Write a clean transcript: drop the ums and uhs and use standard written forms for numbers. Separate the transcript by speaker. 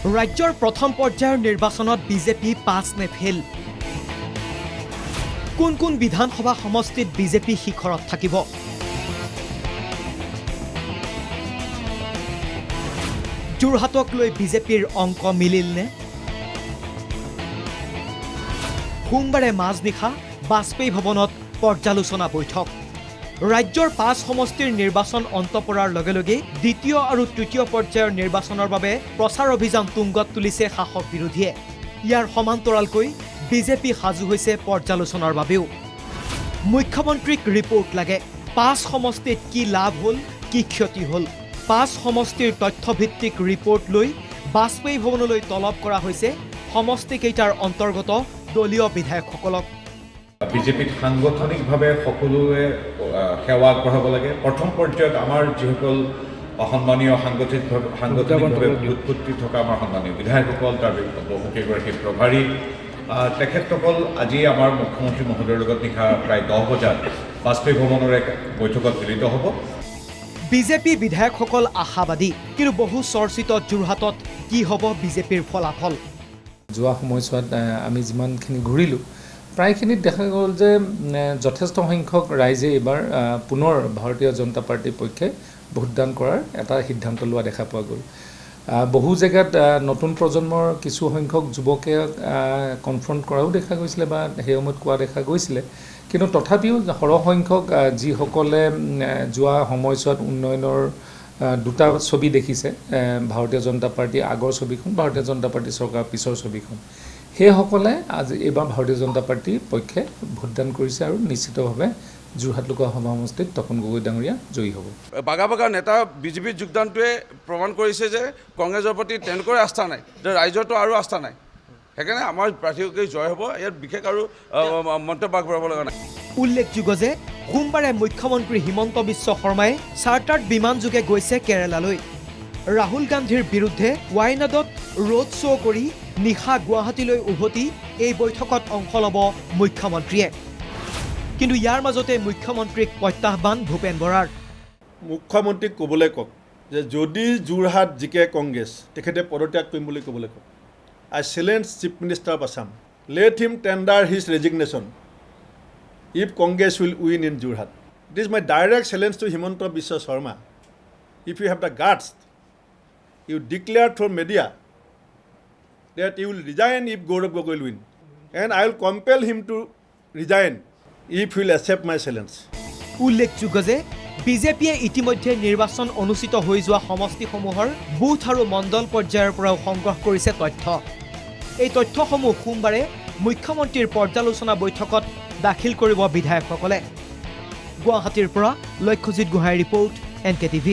Speaker 1: ৰাজ্যৰ প্ৰথম পৰ্যায়ৰ নিৰ্বাচনত বিজেপি পাছ নে ফেল কোন কোন বিধানসভা সমষ্টিত বিজেপি শিখৰত থাকিব যোৰহাটক লৈ বিজেপিৰ অংক মিলিল নে সোমবাৰে মাজনিশা বাজপেয়ী ভৱনত পৰ্যালোচনা বৈঠক ৰাজ্যৰ 5 সমষ্টিৰ নিৰ্বাচন অন্ত পৰাৰ লগে লগে দ্বিতীয় আৰু তৃতীয় পৰ্যায়ৰ নিৰ্বাচনৰ বাবে প্ৰচাৰ অভিযান তুংগত তুলিছে শাসক বিৰোধীয়ে ইয়াৰ সমান্তৰালকৈ বিজেপি সাজু হৈছে পৰ্যালোচনাৰ বাবেও মুখ্যমন্ত্ৰীক ৰিপৰ্ট লাগে 5 সমষ্টিত কি লাভ হ'ল কি ক্ষতি হ'ল 5 সমষ্টিৰ তথ্যভিত্তিক ৰিপৰ্ট লৈ বাজপেয়ী ভৱনলৈ তলব কৰা হৈছে সমষ্টি কেইটাৰ অন্তৰ্গত দলীয় বিধায়কসকলক
Speaker 2: বিজেপিত সাংগঠনিকভাৱে সকলোৱে সেৱা আগবঢ়াব লাগে প্ৰথম পৰ্যায়ত আমাৰ যিসকল সন্মানীয় সাংগঠনিকভাৱে উৎপত্তি থকা আমাৰ সন্মানীয় বিধায়কসকল তাৰ বহুকেইগৰাকী প্ৰভাৰী তেখেতসকল আজি আমাৰ মুখ্যমন্ত্ৰী মহোদয়ৰ লগত নিশা প্ৰায় 10 বজাত বাজপেয়ী ভৱনৰ এক বৈঠকত মিলিত হ'ব
Speaker 1: বিজেপি বিধায়কসকল আশাবাদী কিন্তু বহু চৰ্চিত যোৰহাটত কি হ'ব বিজেপিৰ ফলাফল
Speaker 3: যোৱা সময়ছোৱাত আমি যিমানখিনি ঘূৰিলোঁ প্ৰায়খিনিত দেখা গ'ল যে যথেষ্ট সংখ্যক ৰাইজে এবাৰ পুনৰ ভাৰতীয় জনতা পাৰ্টিৰ পক্ষে ভোটদান কৰাৰ এটা সিদ্ধান্ত লোৱা দেখা পোৱা গ'ল বহু জেগাত নতুন প্ৰজন্মৰ কিছু সংখ্যক যুৱকে কনফ্ৰণ্ট কৰাও দেখা গৈছিলে বা সেই সময়ত কোৱা দেখা গৈছিলে কিন্তু তথাপিও সৰহ সংখ্যক যিসকলে যোৱা সময়ছোৱাত উন্নয়নৰ দুটা ছবি দেখিছে ভাৰতীয় জনতা পাৰ্টি আগৰ ছবিখন ভাৰতীয় জনতা পাৰ্টি চৰকাৰ পিছৰ ছবিখন সেইসকলে আজি এইবাৰ ভাৰতীয় জনতা পাৰ্টিৰ পক্ষে ভোটদান কৰিছে আৰু নিশ্চিতভাৱে যোৰহাট লোকসভা সমষ্টিত তপন গগৈ ডাঙৰীয়া জয়ী হ'ব
Speaker 4: বাগা বাগা নেতা বিজেপিৰ যোগদানটোৱে প্ৰমাণ কৰিছে যে কংগ্ৰেছৰ প্ৰতি তেওঁলোকৰ আস্থা নাই যে ৰাইজৰতো আৰু আস্থা নাই সেইকাৰণে আমাৰ প্ৰাৰ্থীকে জয় হ'ব ইয়াত বিশেষ আৰু মন্তব্য আগবঢ়াব লগা নাই
Speaker 1: উল্লেখযোগ্য যে সোমবাৰে মুখ্যমন্ত্ৰী হিমন্ত বিশ্ব শৰ্মাই চাৰ্টাৰ্ড বিমানযোগে গৈছে কেৰালালৈ ৰাহুল গান্ধীৰ বিৰুদ্ধে ৱাইনাডত ৰোড শ্ব' কৰি নিশা গুৱাহাটীলৈ উভতি এই বৈঠকত অংশ ল'ব মুখ্যমন্ত্ৰীয়ে কিন্তু ইয়াৰ মাজতে মুখ্যমন্ত্ৰীক প্ৰত্যাহ্বান ভূপেন বৰাৰ
Speaker 5: মুখ্যমন্ত্ৰীক ক'বলৈ কওক যে যদি যোৰহাট জিকে কংগ্ৰেছ তেখেতে পদত্যাগ কৰিম বুলি ক'বলৈ কওক I challenge chief minister of Assam let him tender his resignation if Congress will win in Jorhat it is my direct challenge to Himanta Biswa Sarma if you have the guts you declare through media that he will resign if Gaurav Gogoi will win. And I will compel him to resign if he will accept my challenge.
Speaker 1: উল্লেখযোগ্য যে বিজেপিয়ে ইতিমধ্যে নিৰ্বাচন অনুষ্ঠিত হৈ যোৱা সমষ্টিসমূহৰ booth আৰু মণ্ডল পৰ্যায়ৰ পৰাও সংগ্ৰহ কৰিছে তথ্য এই তথ্যসমূহ সোমবাৰে মুখ্যমন্ত্ৰীৰ পৰ্যালোচনা বৈঠকত দাখিল কৰিব বিধায়কসকলে গুৱাহাটীৰ পৰা লক্ষ্যজিৎ গোহাঁইৰ ৰিপৰ্ট NKTV